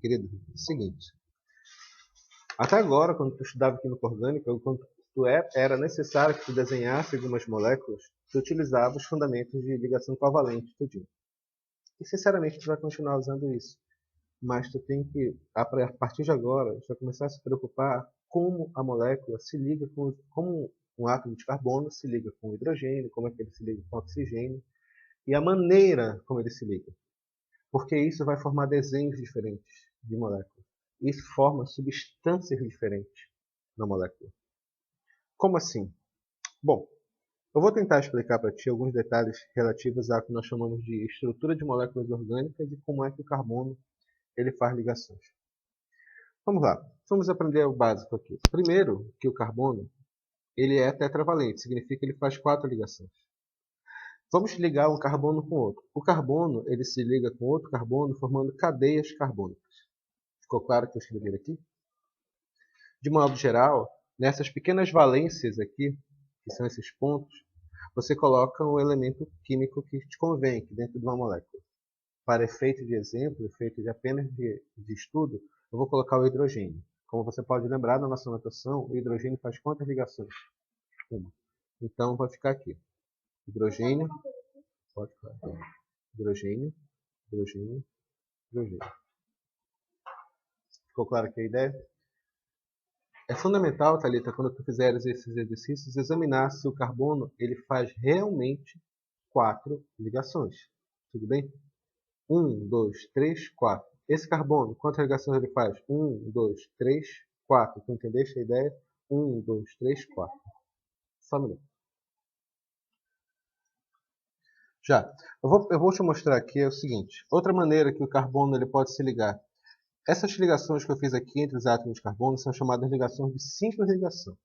querido, é o seguinte. Até agora, quando tu estudava química orgânica, quando era necessário que tu desenhasse algumas moléculas, tu utilizava os fundamentos de ligação covalente, tudinho. E sinceramente tu vai continuar usando isso. Mas tu tem que, a partir de agora, tu vai começar a se preocupar como a molécula se liga como um átomo de carbono se liga com o hidrogênio, como é que ele se liga com o oxigênio, e a maneira como ele se liga. Porque isso vai formar desenhos diferentes de moléculas. Isso forma substâncias diferentes na molécula. Como assim? Bom, eu vou tentar explicar para ti alguns detalhes relativos ao que nós chamamos de estrutura de moléculas orgânicas e como é que o carbono ele faz ligações. Vamos lá, vamos aprender o básico aqui. Primeiro, que o carbono ele é tetravalente, significa que ele faz 4 ligações. Vamos ligar um carbono com outro. O carbono ele se liga com outro carbono formando cadeias carbônicas. Ficou claro o que eu escrevi aqui? De modo geral, nessas pequenas valências aqui, que são esses pontos, você coloca um elemento químico que te convém aqui dentro de uma molécula. Para efeito de exemplo, efeito de apenas de estudo, eu vou colocar o hidrogênio. Como você pode lembrar da nossa notação, o hidrogênio faz quantas ligações? Uma. Então, vai ficar aqui. Hidrogênio, pode ficar. Hidrogênio, hidrogênio, hidrogênio. Ficou claro aqui a ideia? É fundamental, Thalita, quando tu fizeres esses exercícios, examinar se o carbono ele faz realmente 4 ligações. Tudo bem? 1, 2, 3, 4. Esse carbono, quantas ligações ele faz? 1, 2, 3, 4. Tu entendeste a ideia? 1, 2, 3, 4. Só um minuto. Já. Eu vou te mostrar aqui é o seguinte. Outra maneira que o carbono ele pode se ligar. Essas ligações que eu fiz aqui entre os átomos de carbono são chamadas ligações de simples ligação.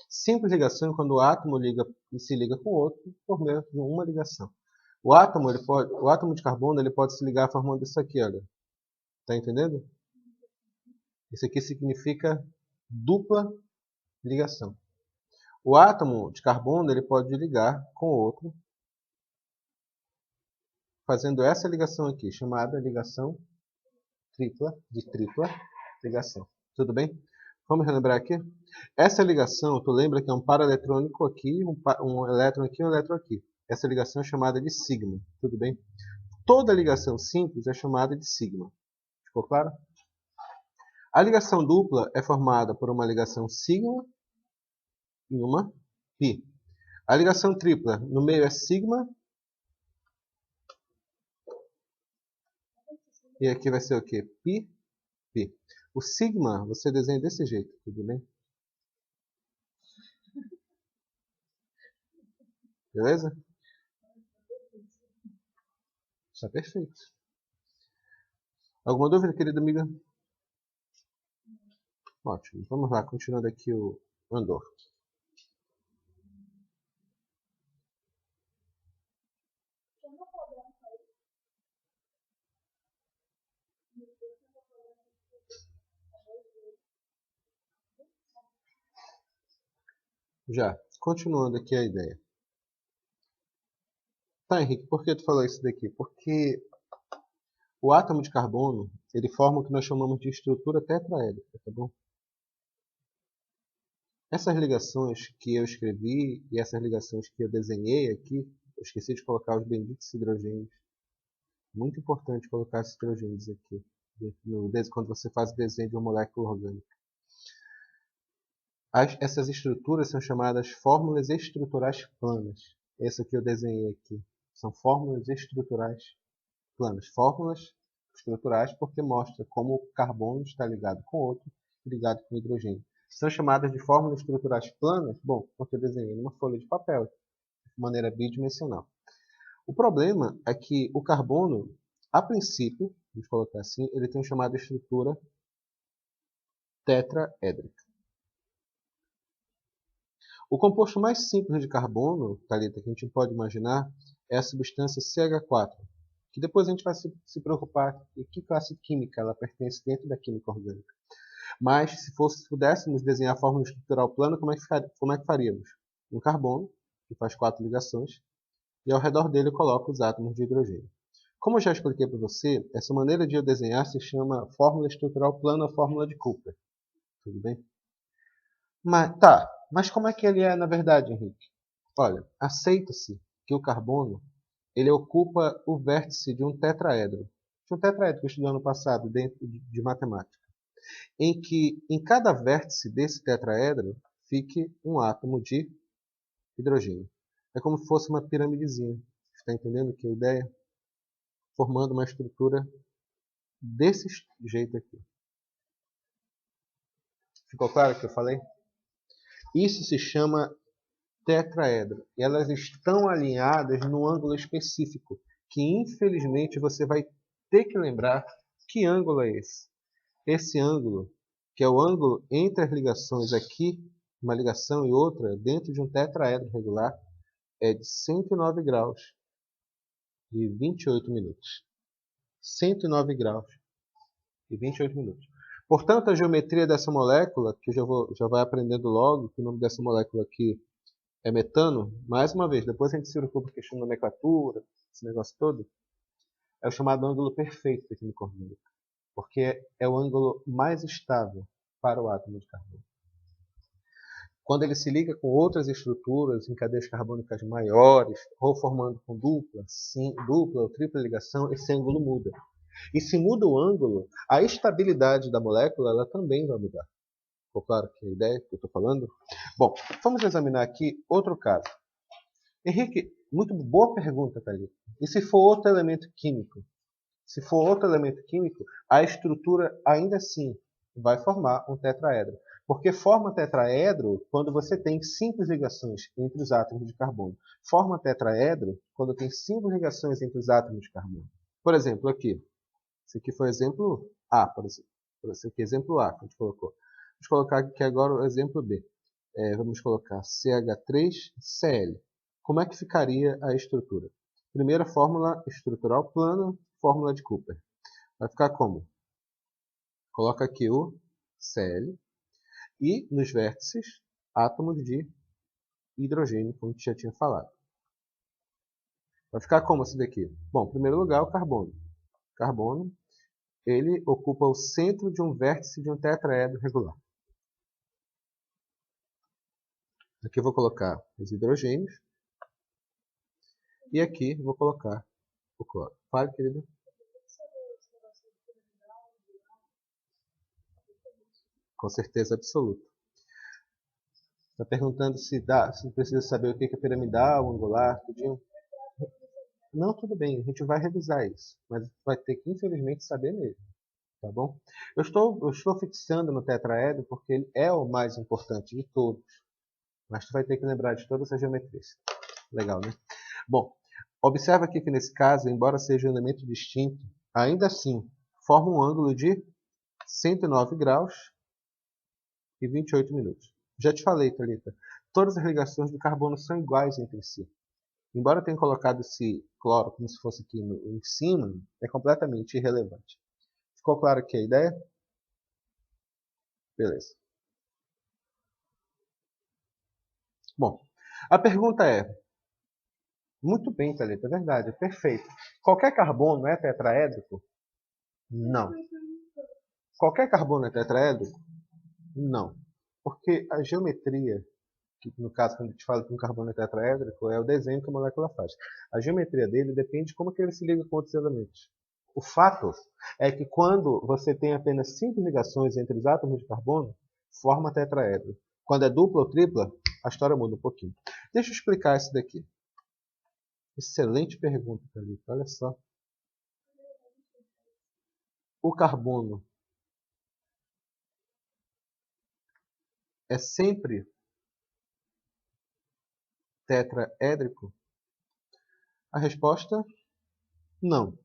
Simples ligação é quando o átomo se liga com o outro por meio de uma ligação. O átomo de carbono ele pode se ligar formando isso aqui, olha. Tá entendendo? Isso aqui significa dupla ligação. O átomo de carbono ele pode ligar com o outro fazendo essa ligação aqui, chamada ligação de tripla ligação. Tudo bem? Vamos relembrar aqui? Essa ligação, tu lembra que é um paraeletrônico aqui, um elétron aqui e um elétron aqui. Essa ligação é chamada de sigma. Tudo bem? Toda ligação simples é chamada de sigma. Ficou claro? A ligação dupla é formada por uma ligação sigma e uma pi. A ligação tripla, no meio é sigma. E aqui vai ser o quê? Pi, pi. O sigma você desenha desse jeito, tudo bem? Beleza? Está perfeito. Alguma dúvida, querida amiga? Ótimo. Vamos lá, continuando aqui o andor. Já, continuando aqui a ideia. Tá, Henrique, por que tu falou isso daqui? Porque o átomo de carbono, ele forma o que nós chamamos de estrutura tetraédrica, tá bom? Essas ligações que eu escrevi e essas ligações que eu desenhei aqui, eu esqueci de colocar os benditos hidrogênios. Muito importante colocar esses hidrogênios aqui, quando você faz o desenho de uma molécula orgânica. Essas estruturas são chamadas fórmulas estruturais planas. Essa que eu desenhei aqui. São fórmulas estruturais planas. Fórmulas estruturais porque mostra como o carbono está ligado com outro, ligado com o hidrogênio. São chamadas de fórmulas estruturais planas, bom, porque eu desenhei numa folha de papel, de maneira bidimensional. O problema é que o carbono, a princípio, vamos colocar assim, ele tem uma chamada estrutura tetraédrica. O composto mais simples de carbono, Thalita, que a gente pode imaginar, é a substância CH4, que depois a gente vai se preocupar em que classe química ela pertence dentro da química orgânica. Mas, se pudéssemos desenhar a fórmula estrutural plana, como é que faríamos? Um carbono, que faz 4 ligações, e ao redor dele eu coloco os átomos de hidrogênio. Como eu já expliquei para você, essa maneira de eu desenhar se chama fórmula estrutural plana, fórmula de Cooper. Tudo bem? Mas como é que ele é na verdade, Henrique? Olha, aceita-se que o carbono ele ocupa o vértice de um tetraedro. De um tetraedro que eu estudei ano passado, dentro de matemática. Em que em cada vértice desse tetraedro fique um átomo de hidrogênio. É como se fosse uma piramidezinha. Está entendendo que é a ideia? Formando uma estrutura desse jeito aqui. Ficou claro o que eu falei? Isso se chama tetraedro. E elas estão alinhadas num ângulo específico, que infelizmente você vai ter que lembrar que ângulo é esse. Esse ângulo, que é o ângulo entre as ligações aqui, uma ligação e outra, dentro de um tetraedro regular, é de 109 graus e 28 minutos. 109 graus e 28 minutos. Portanto, a geometria dessa molécula, que já vai aprendendo logo, que o nome dessa molécula aqui é metano, mais uma vez, depois a gente se preocupa com a questão da nomenclatura, esse negócio todo, é o chamado ângulo perfeito da química orgânica, porque é o ângulo mais estável para o átomo de carbono. Quando ele se liga com outras estruturas em cadeias carbônicas maiores, ou formando com dupla ou tripla ligação, esse ângulo muda. E se muda o ângulo, a estabilidade da molécula ela também vai mudar. Ficou claro que a ideia que eu estou falando? Bom, vamos examinar aqui outro caso. Henrique, muito boa pergunta, Thalita. E se for outro elemento químico? Se for outro elemento químico, a estrutura ainda assim vai formar um tetraedro. Porque forma tetraedro quando você tem simples ligações entre os átomos de carbono. Forma tetraedro quando tem simples ligações entre os átomos de carbono. Por exemplo, aqui. Esse aqui foi o exemplo A, por exemplo. Esse aqui é exemplo A que a gente colocou. Vamos colocar aqui agora o exemplo B. Vamos colocar CH3Cl. Como é que ficaria a estrutura? Primeira fórmula estrutural plana, fórmula de Cooper. Vai ficar como? Coloca aqui o Cl e nos vértices átomos de hidrogênio, como a gente já tinha falado. Vai ficar como esse daqui? Bom, em primeiro lugar, o carbono. Carbono, ele ocupa o centro de um vértice de um tetraedro regular. Aqui eu vou colocar os hidrogênios. E aqui eu vou colocar o cloro. Fale, querido. Com certeza absoluta. Está perguntando se precisa saber o que é piramidal, angular, tudinho. Não, tudo bem, a gente vai revisar isso. Mas vai ter que, infelizmente, saber mesmo. Tá bom? Eu estou fixando no tetraedro porque ele é o mais importante de todos. Mas tu vai ter que lembrar de todas as geometrias. Legal, né? Bom, observa aqui que nesse caso, embora seja um elemento distinto, ainda assim forma um ângulo de 109 graus e 28 minutos. Já te falei, Thalita, todas as ligações do carbono são iguais entre si. Embora eu tenha colocado esse cloro como se fosse aqui em cima, é completamente irrelevante. Ficou claro aqui a ideia? Beleza. Bom, a pergunta é, muito bem, Thalita, é verdade, é perfeito. Qualquer carbono é tetraédrico? Não. Qualquer carbono é tetraédrico? Não. Porque a geometria, que no caso quando a gente fala que um carbono é tetraédrico, é o desenho que a molécula faz. A geometria dele depende de como que ele se liga com outros elementos. O fato é que quando você tem apenas 5 ligações entre os átomos de carbono, forma tetraedro. Quando é dupla ou tripla, a história muda um pouquinho. Deixa eu explicar isso daqui. Excelente pergunta, Thalita. Olha só. O carbono é sempre tetraédrico? A resposta, não.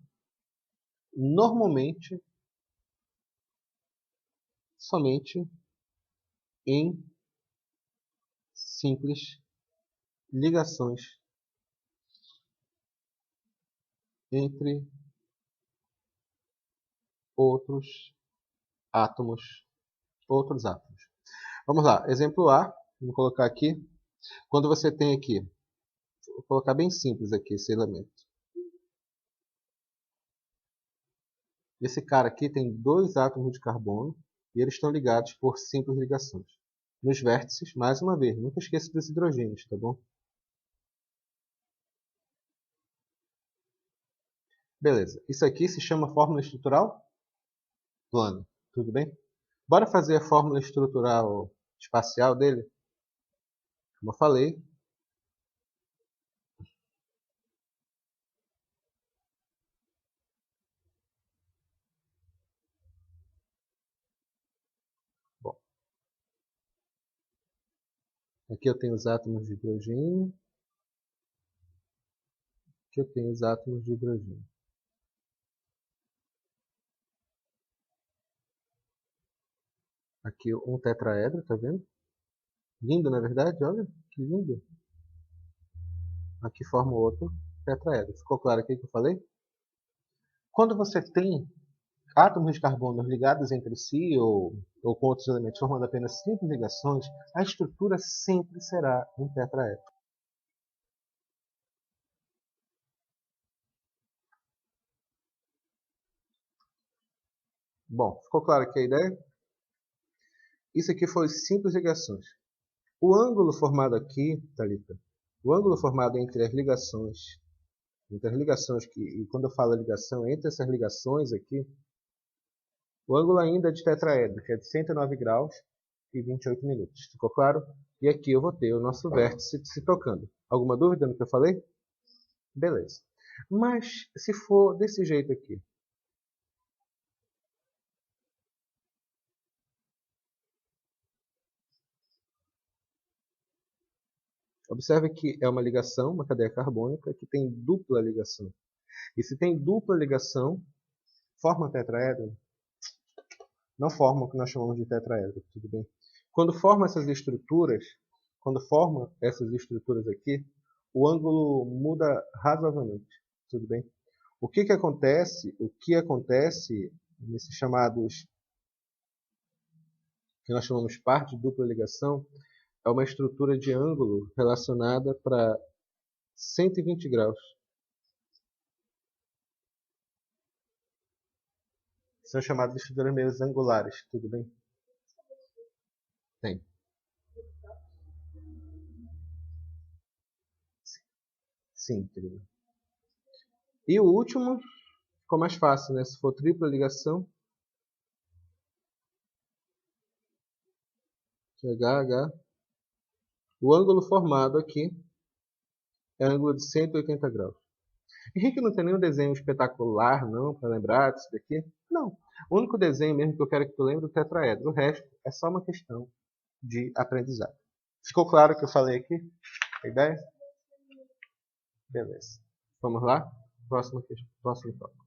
Normalmente, somente em simples ligações entre outros átomos. Vamos lá, exemplo A, vou colocar aqui. Quando você tem aqui, vou colocar bem simples aqui esse elemento. Esse cara aqui tem 2 átomos de carbono e eles estão ligados por simples ligações. Nos vértices, mais uma vez, nunca esqueça dos hidrogênios, tá bom? Beleza. Isso aqui se chama fórmula estrutural plana. Tudo bem? Bora fazer a fórmula estrutural espacial dele? Como eu falei, bom, aqui eu tenho os átomos de hidrogênio, aqui eu tenho os átomos de hidrogênio. Aqui um tetraedro, tá vendo? Lindo, na verdade, olha que lindo. Aqui forma outro tetraedro. Ficou claro aqui o que eu falei? Quando você tem átomos de carbono ligados entre si ou com outros elementos formando apenas simples ligações, a estrutura sempre será um tetraedro. Bom, ficou claro aqui a ideia? Isso aqui foi simples ligações. O ângulo formado aqui, Thalita, o ângulo formado entre as ligações, e quando eu falo ligação, entre essas ligações aqui, o ângulo ainda é de tetraedro, que é de 109 graus e 28 minutos. Ficou claro? E aqui eu vou ter o nosso vértice se tocando. Alguma dúvida no que eu falei? Beleza. Mas se for desse jeito aqui, observe que é uma ligação, uma cadeia carbônica, que tem dupla ligação. E se tem dupla ligação, forma tetraedro? Não forma o que nós chamamos de tetraedro, tudo bem? Quando forma essas estruturas, aqui, o ângulo muda razoavelmente, tudo bem? O que acontece? O que acontece nesses chamados, que nós chamamos par de dupla ligação, é uma estrutura de ângulo relacionada para 120 graus. São chamadas de estruturas meias angulares, tudo bem? Tem. Sim, querido. E o último ficou mais fácil, né? Se for tripla ligação, HH, o ângulo formado aqui é ângulo de 180 graus. Henrique, não tem nenhum desenho espetacular, não, para lembrar disso daqui? Não. O único desenho mesmo que eu quero que tu lembre é o tetraedro. O resto é só uma questão de aprendizado. Ficou claro o que eu falei aqui? A ideia? Beleza. Vamos lá? Próximo tópico.